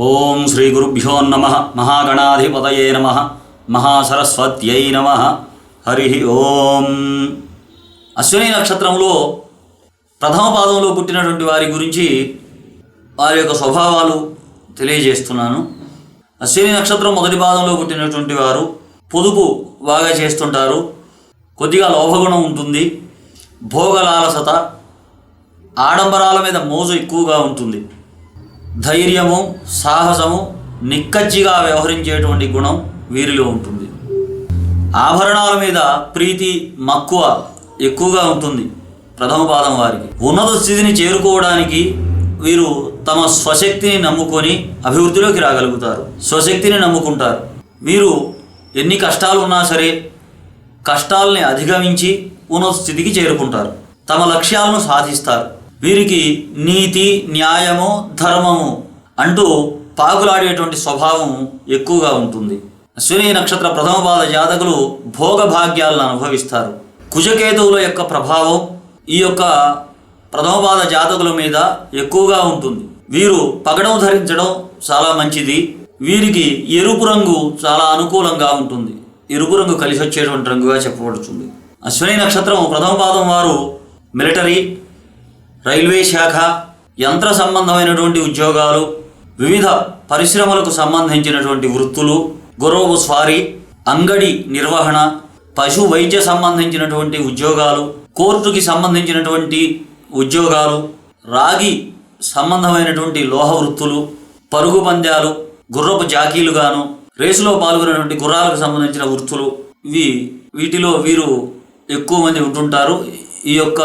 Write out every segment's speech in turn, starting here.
ఓం శ్రీ గురుభ్యో నమః. మహాగణాధిపతయే నమః. మహాసరస్వత్యై నమః. హరి ఓం. అశ్విని నక్షత్రంలో ప్రథమ పాదంలో పుట్టినటువంటి వారి గురించి వారి యొక్క స్వభావాలు తెలియజేస్తున్నాను. అశ్విని నక్షత్రం మొదటి పాదంలో పుట్టినటువంటి వారు పొదుపు బాగా చేస్తుంటారు. కొద్దిగా లోభగుణం ఉంటుంది. భోగలాలసత, ఆడంబరాల మీద మోజు ఎక్కువగా ఉంటుంది. ధైర్యము, సాహసము, నిక్కచ్చిగా వ్యవహరించేటువంటి గుణం వీరిలో ఉంటుంది. ఆభరణాల మీద ప్రీతి, మక్కువ ఎక్కువగా ఉంటుంది. ప్రథమ పాదం వారికి ఉన్నత స్థితిని చేరుకోవడానికి వీరు తమ స్వశక్తిని నమ్ముకొని అభివృద్ధిలోకి రాగలుగుతారు. స్వశక్తిని నమ్ముకుంటారు. వీరు ఎన్ని కష్టాలు ఉన్నా సరే కష్టాలని అధిగమించి ఉన్నత స్థితికి చేరుకుంటారు. తమ లక్ష్యాలను సాధిస్తారు. వీరికి నీతి, న్యాయము, ధర్మము అంటూ పాకులాడేటువంటి స్వభావం ఎక్కువగా ఉంటుంది. అశ్విని నక్షత్ర ప్రథమ పాద జాతకులు భోగభాగ్యాలను అనుభవిస్తారు. కుజకేతువుల యొక్క ప్రభావం ఈ యొక్క ప్రథమ పాద జాతకుల మీద ఎక్కువగా ఉంటుంది. వీరు పగడం ధరించడం చాలా మంచిది. వీరికి ఎరుపు రంగు చాలా అనుకూలంగా ఉంటుంది. ఎరుపు రంగు కలిసి వచ్చేటువంటి రంగుగా చెప్పబడుతుంది. అశ్విని నక్షత్రం ప్రథమ పాదం వారు మిలిటరీ, రైల్వే శాఖ, యంత్ర సంబంధమైనటువంటి ఉద్యోగాలు, వివిధ పరిశ్రమలకు సంబంధించినటువంటి వృత్తులు, గుర్రపు స్వారీ, అంగడి నిర్వహణ, పశు వైద్య సంబంధించినటువంటి ఉద్యోగాలు, కోర్టుకి సంబంధించినటువంటి ఉద్యోగాలు, రాగి సంబంధమైనటువంటి లోహ వృత్తులు, పరుగు పందాలు, గుర్రపు జాకీలుగాను, రేసులో పాల్గొనేటువంటి గుర్రాలకు సంబంధించిన వృత్తులు, వీటిలో వీరు ఎక్కువ మంది ఉంటుంటారు. ఈ యొక్క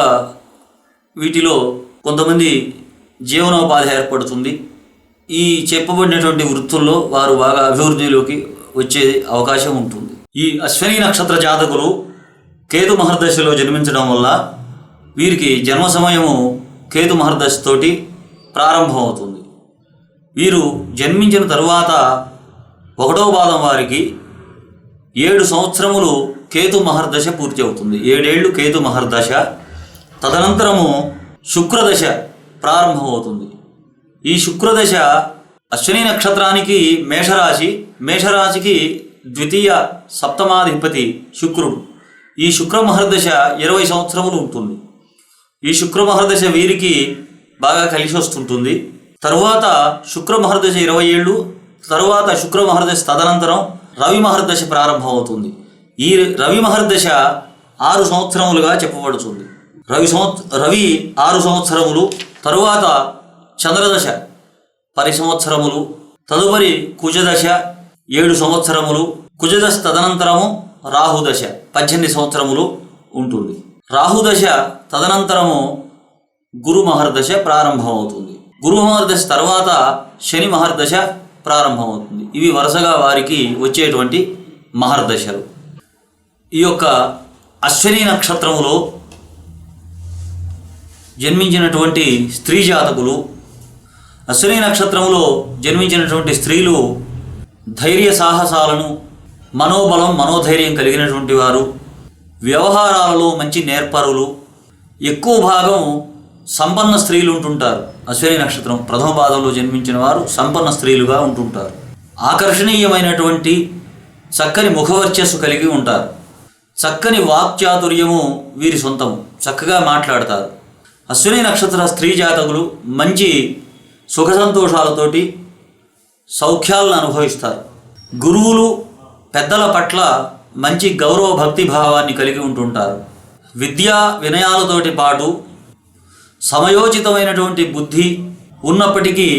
వీటిలో కొంతమంది జీవనోపాధి ఏర్పడుతుంది. ఈ చెప్పబడినటువంటి వృత్తుల్లో వారు బాగా అభివృద్ధిలోకి వచ్చే అవకాశం ఉంటుంది. ఈ అశ్విని నక్షత్ర జాతకులు కేతు మహర్దశలో జన్మించడం వల్ల వీరికి జన్మ సమయము కేతు మహర్దశతోటి ప్రారంభమవుతుంది. వీరు జన్మించిన తరువాత 1వ పాదం వారికి 7 సంవత్సరములు కేతు మహర్దశ పూర్తి అవుతుంది. 7 ఏళ్ళు కేతు మహర్దశ. తదనంతరము శుక్రదశ ప్రారంభమవుతుంది. ఈ శుక్రదశ అశ్విని నక్షత్రానికి మేషరాశికి ద్వితీయ సప్తమాధిపతి శుక్రుడు. ఈ శుక్ర మహర్దశ 20 సంవత్సరములు ఉంటుంది. ఈ శుక్ర మహర్దశ వీరికి బాగా కలిసి వస్తుంటుంది. తరువాత శుక్ర మహర్దశ 20 ఏళ్ళు, తరువాత శుక్ర మహర్దశ తదనంతరం రవి మహర్దశ ప్రారంభమవుతుంది. ఈ రవి మహర్దశ 6 సంవత్సరములుగా చెప్పబడుతుంది. రవి 6 సంవత్సరములు, తరువాత చంద్రదశ 10 సంవత్సరములు, తదుపరి కుజదశ 7 సంవత్సరములు, కుజదశ తదనంతరము రాహుదశ 18 సంవత్సరములు ఉంటుంది. రాహుదశ తదనంతరము గురు మహర్దశ ప్రారంభమవుతుంది. గురు మహర్దశ తర్వాత శని మహర్దశ ప్రారంభమవుతుంది. ఇవి వరుసగా వారికి వచ్చేటువంటి మహర్దశలు. ఈ యొక్క అశ్విని నక్షత్రములో జన్మించినటువంటి స్త్రీ జాతకులు, అశ్విని నక్షత్రంలో జన్మించినటువంటి స్త్రీలు ధైర్య సాహసాలను, మనోబలం, మనోధైర్యం కలిగినటువంటి వారు, వ్యవహారాలలో మంచి నేర్పరులు, ఎక్కువ భాగం సంపన్న స్త్రీలు ఉంటుంటారు. అశ్విని నక్షత్రం ప్రథమ పాదంలో జన్మించిన వారు సంపన్న స్త్రీలుగా ఉంటుంటారు. ఆకర్షణీయమైనటువంటి చక్కని ముఖవర్చస్సు కలిగి ఉంటారు. చక్కని వాక్చాతుర్యము వీరి సొంతము. చక్కగా మాట్లాడతారు. అశ్విని నక్షత్ర స్త్రీ జాతకులు మంచి సుఖ సంతోషాలతోటి సౌఖ్యాలను అనుభవిస్తారు. గురువులు, పెద్దల పట్ల మంచి గౌరవ భక్తి భావాన్ని కలిగి ఉంటుంటారు. విద్యా వినయాలతోటి పాటు సమయోచితమైనటువంటి బుద్ధి ఉన్నప్పటికీ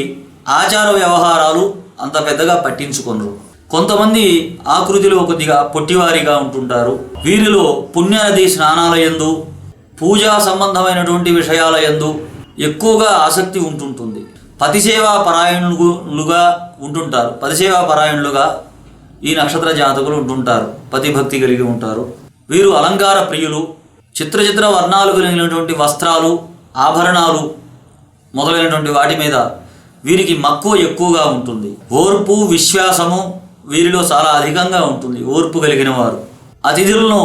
ఆచార వ్యవహారాలు అంత పెద్దగా పట్టించుకొనరు. కొంతమంది ఆకృతిలో కొద్దిగా పొట్టివారిగా ఉంటుంటారు. వీరిలో పుణ్యనది స్నానాలయందు, పూజా సంబంధమైనటువంటి విషయాల యందు ఎక్కువగా ఆసక్తి ఉంటుంటుంది. పతిసేవా పరాయణులుగా ఉంటుంటారు. పతిసేవా పరాయణులుగా ఈ నక్షత్ర జాతకులు ఉంటుంటారు. పతిభక్తి కలిగి ఉంటారు. వీరు అలంకార ప్రియులు. చిత్ర వర్ణాలు కలిగినటువంటి వస్త్రాలు, ఆభరణాలు మొదలైనటువంటి వాటి మీద వీరికి మక్కువ ఎక్కువగా ఉంటుంది. ఓర్పు, విశ్వాసము వీరిలో చాలా అధికంగా ఉంటుంది. ఓర్పు కలిగిన వారు. అతిథులను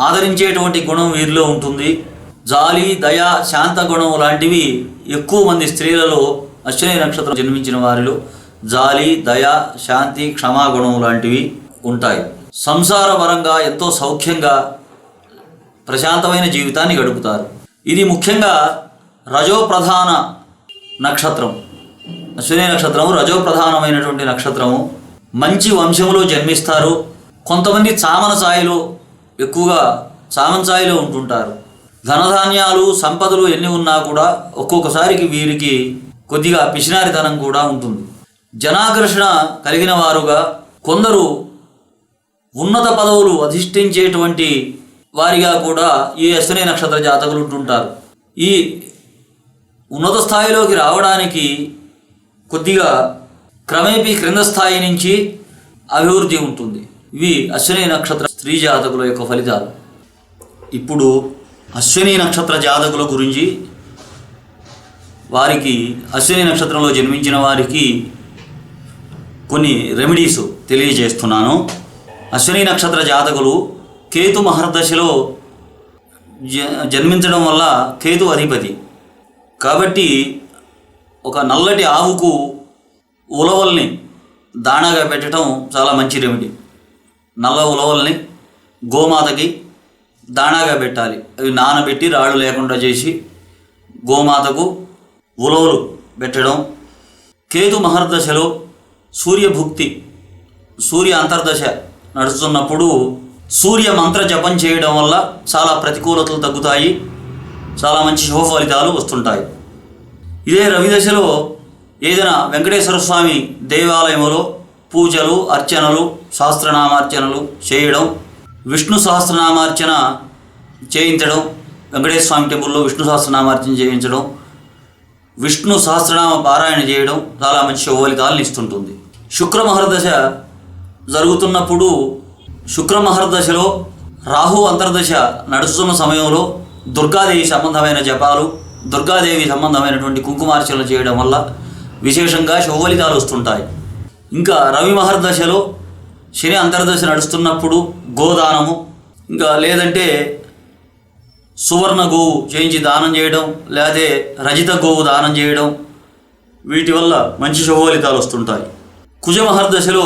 ఆదరించేటువంటి గుణం వీరిలో ఉంటుంది. జాలి, దయ, శాంత గుణం లాంటివి ఎక్కువ మంది స్త్రీలలో అశ్విని నక్షత్రం జన్మించిన వారిలో జాలి, దయ, శాంతి, క్షమాగుణం లాంటివి ఉంటాయి. సంసార పరంగా ఎంతో సౌఖ్యంగా ప్రశాంతమైన జీవితాన్ని గడుపుతారు. ఇది ముఖ్యంగా రజోప్రధాన నక్షత్రం. అశ్విని నక్షత్రము రజోప్రధానమైనటువంటి నక్షత్రము. మంచి వంశంలో జన్మిస్తారు. కొంతమంది చామన ఛాయలో ఎక్కువగా చామన ఛాయలో ఉంటుంటారు. ధనధాన్యాలు, సంపదలు ఎన్ని ఉన్నా కూడా ఒక్కొక్కసారికి వీరికి కొద్దిగా పిసినారితనం కూడా ఉంటుంది. జనాకర్షణ కలిగిన వారుగా, కొందరు ఉన్నత పదవులు అధిష్ఠించేటువంటి వారిగా కూడా ఈ అశ్విని నక్షత్ర జాతకులు ఉంటుంటారు. ఈ ఉన్నత స్థాయిలోకి రావడానికి కొద్దిగా క్రమేపీ క్రింద స్థాయి నుంచి అభివృద్ధి ఉంటుంది. ఇవి అశ్విని నక్షత్ర స్త్రీ జాతకుల యొక్క ఫలితాలు. ఇప్పుడు అశ్విని నక్షత్ర జాతకుల గురించి, వారికి అశ్విని నక్షత్రంలో జన్మించిన వారికి కొన్ని రెమెడీస్ తెలియజేస్తున్నాను. అశ్విని నక్షత్ర జాతకులు కేతు మహర్దశలో జన్మించడం వల్ల కేతు అధిపతి కాబట్టి ఒక నల్లటి ఆవుకు ఉలవల్ని దాణాగా పెట్టడం చాలా మంచి రెమెడీ. నల్ల ఉలవల్ని గోమాతకి దాణాగా పెట్టాలి. అవి నానబెట్టి రాళ్ళు లేకుండా చేసి గోమాతకు ఉలవలు పెట్టడం. కేతు మహర్దశలో సూర్యభుక్తి, సూర్య అంతర్దశ నడుస్తున్నప్పుడు సూర్య మంత్ర జపం చేయడం వల్ల చాలా ప్రతికూలతలు తగ్గుతాయి, చాలా మంచి శుభ ఫలితాలు వస్తుంటాయి. ఇదే రవిదశలో ఏదైనా వెంకటేశ్వర స్వామి దేవాలయంలో పూజలు, అర్చనలు, సహస్రనామార్చనలు చేయడం, విష్ణు సహస్రనామార్చన చేయించడం, వెంకటేశ్వర స్వామి టెంపుల్లో విష్ణు సహస్రనామార్చన చేయించడం, విష్ణు సహస్రనామ పారాయణ చేయడం చాలా మంచి శుభ ఫలితాలను ఇస్తుంటుంది. శుక్ర మహర్దశ జరుగుతున్నప్పుడు, శుక్ర మహర్దశలో రాహు అంతర్దశ నడుస్తున్న సమయంలో దుర్గాదేవి సంబంధమైన జపాలు, దుర్గాదేవి సంబంధమైనటువంటి కుంకుమార్చనలు చేయడం వల్ల విశేషంగా శుభ ఫలితాలు వస్తుంటాయి. ఇంకా రవి మహర్దశలో శని అంతర్దశ నడుస్తున్నప్పుడు గోదానము, ఇంకా లేదంటే సువర్ణ గోవు చేయించి దానం చేయడం, లేకపోతే రజిత గోవు దానం చేయడం, వీటి వల్ల మంచి శుభ ఫలితాలు వస్తుంటాయి. కుజ మహర్దశలో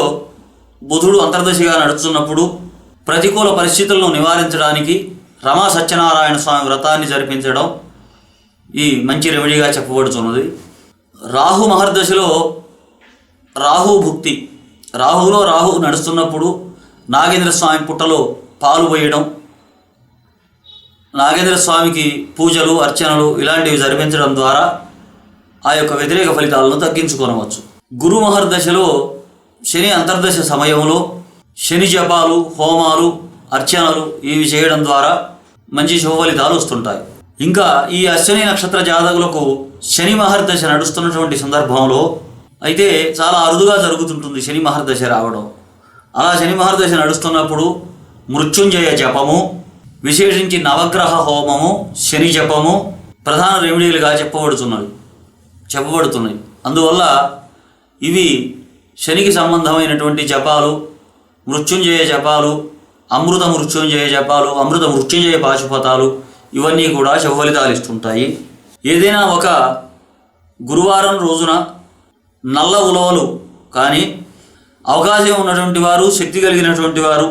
బుధుడు అంతర్దశగా నడుస్తున్నప్పుడు ప్రతికూల పరిస్థితులను నివారించడానికి రమా సత్యనారాయణ స్వామి వ్రతాన్ని జరిపించడం ఈ మంచి రెమెడీగా చెప్పబడుతున్నది. రాహు మహర్దశలో రాహు భుక్తి, రాహులో రాహు నడుస్తున్నప్పుడు నాగేంద్ర స్వామి పుట్టలో పాలు పోయడం, నాగేంద్ర స్వామికి పూజలు, అర్చనలు ఇలాంటివి జరిపించడం ద్వారా ఆ యొక్క వ్యతిరేక ఫలితాలను తగ్గించుకోనవచ్చు. గురు మహర్దశలో శని అంతర్దశ సమయంలో శని జపాలు, హోమాలు, అర్చనలు ఇవి చేయడం ద్వారా మంచి శుభ ఫలితాలు వస్తుంటాయి. ఇంకా ఈ అశ్విని నక్షత్ర జాతకులకు శని మహర్దశ నడుస్తున్నటువంటి సందర్భంలో అయితే చాలా అరుదుగా జరుగుతుంటుంది శని మహర్దశ రావడం. అలా శని మహర్దశ నడుస్తున్నప్పుడు మృత్యుంజయ జపము, విశేషించి నవగ్రహ హోమము, శని జపము ప్రధాన రెమెడీలుగా చెప్పబడుతున్నాయి. అందువల్ల ఇవి శనికి సంబంధమైనటువంటి జపాలు, మృత్యుంజయ జపాలు, అమృత మృత్యుంజయ జపాలు, అమృత మృత్యుంజయ పాశుపతాలు ఇవన్నీ కూడా శుభ ఫలితాలు ఇస్తుంటాయి. ఏదైనా ఒక గురువారం రోజున నల్ల ఉలవలు కానీ అవకాశం ఉన్నటువంటి వారు, శక్తి కలిగినటువంటి వారు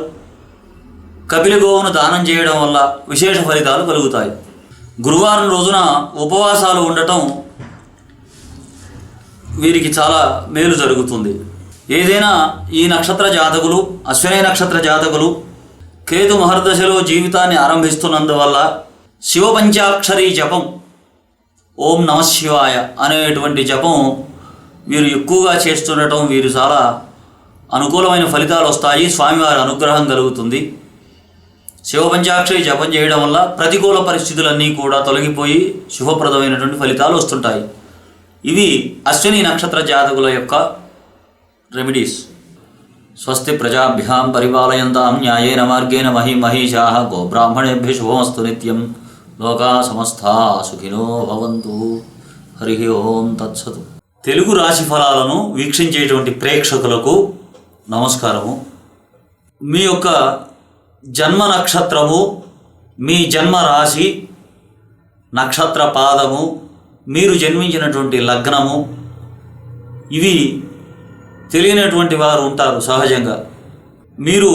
కపిల గోవును దానం చేయడం వల్ల విశేష ఫలితాలు కలుగుతాయి. గురువారం రోజున ఉపవాసాలు ఉండటం వీరికి చాలా మేలు జరుగుతుంది. ఏదైనా ఈ నక్షత్ర జాతకులు, అశ్విని నక్షత్ర జాతకులు కేతు మహర్దశలో జీవితాన్ని ఆరంభిస్తున్నందువల్ల శివ పంచాక్షరీ జపం, ఓం నమః శివాయ అనేటువంటి జపం వీరు ఎక్కువగా చేస్తుండటం వీరు చాలా అనుకూలమైన ఫలితాలు వస్తాయి. స్వామివారి అనుగ్రహం కలుగుతుంది. శివ పంచాక్షరి జపం చేయడం వల్ల ప్రతికూల పరిస్థితులన్నీ కూడా తొలగిపోయి శుభప్రదమైనటువంటి ఫలితాలు వస్తుంటాయి. ఇవి అశ్విని నక్షత్ర జాతకుల యొక్క రెమెడీస్. స్వస్తి ప్రజాభ్యాం పరిపాలయంతాం న్యాయేన మార్గేణ మహిమహీషాః గోబ్రాహ్మణేభ్యः శుభమస్తు నిత్యం. లోకా సమస్తా సుఖినో భవంతు. హరి ఓం తత్సత్. తెలుగు రాశి ఫలాలను వీక్షించేటువంటి ప్రేక్షకులకు నమస్కారము. మీ యొక్క జన్మ నక్షత్రము, మీ జన్మ రాశి, నక్షత్ర పాదము, మీరు జన్మించినటువంటి లగ్నము, ఇవి తెలియనటువంటి వారు ఉంటారు సహజంగా. మీరు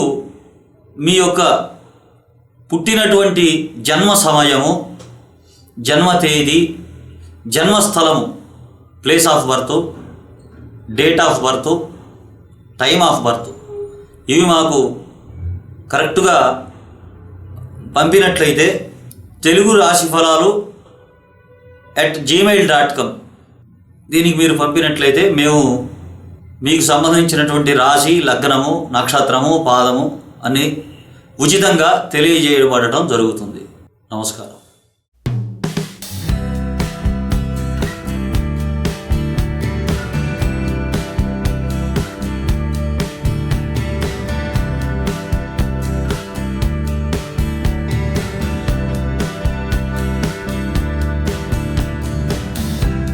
మీ యొక్క పుట్టినటువంటి జన్మ సమయము, జన్మ తేదీ, జన్మస్థలము, place of birth, date of birth, time of birth, ఇవి మాకు కరెక్ట్గా పంపినట్లయితే తెలుగు రాశిఫలాలు @gmail.com దీనికి మీరు పంపినట్లయితే మేము మీకు సంబంధించినటువంటి రాశి, లగ్నము, నక్షత్రము, పాదము అన్నీ ఉచితంగా తెలియజేయబడటం జరుగుతుంది. నమస్కారం.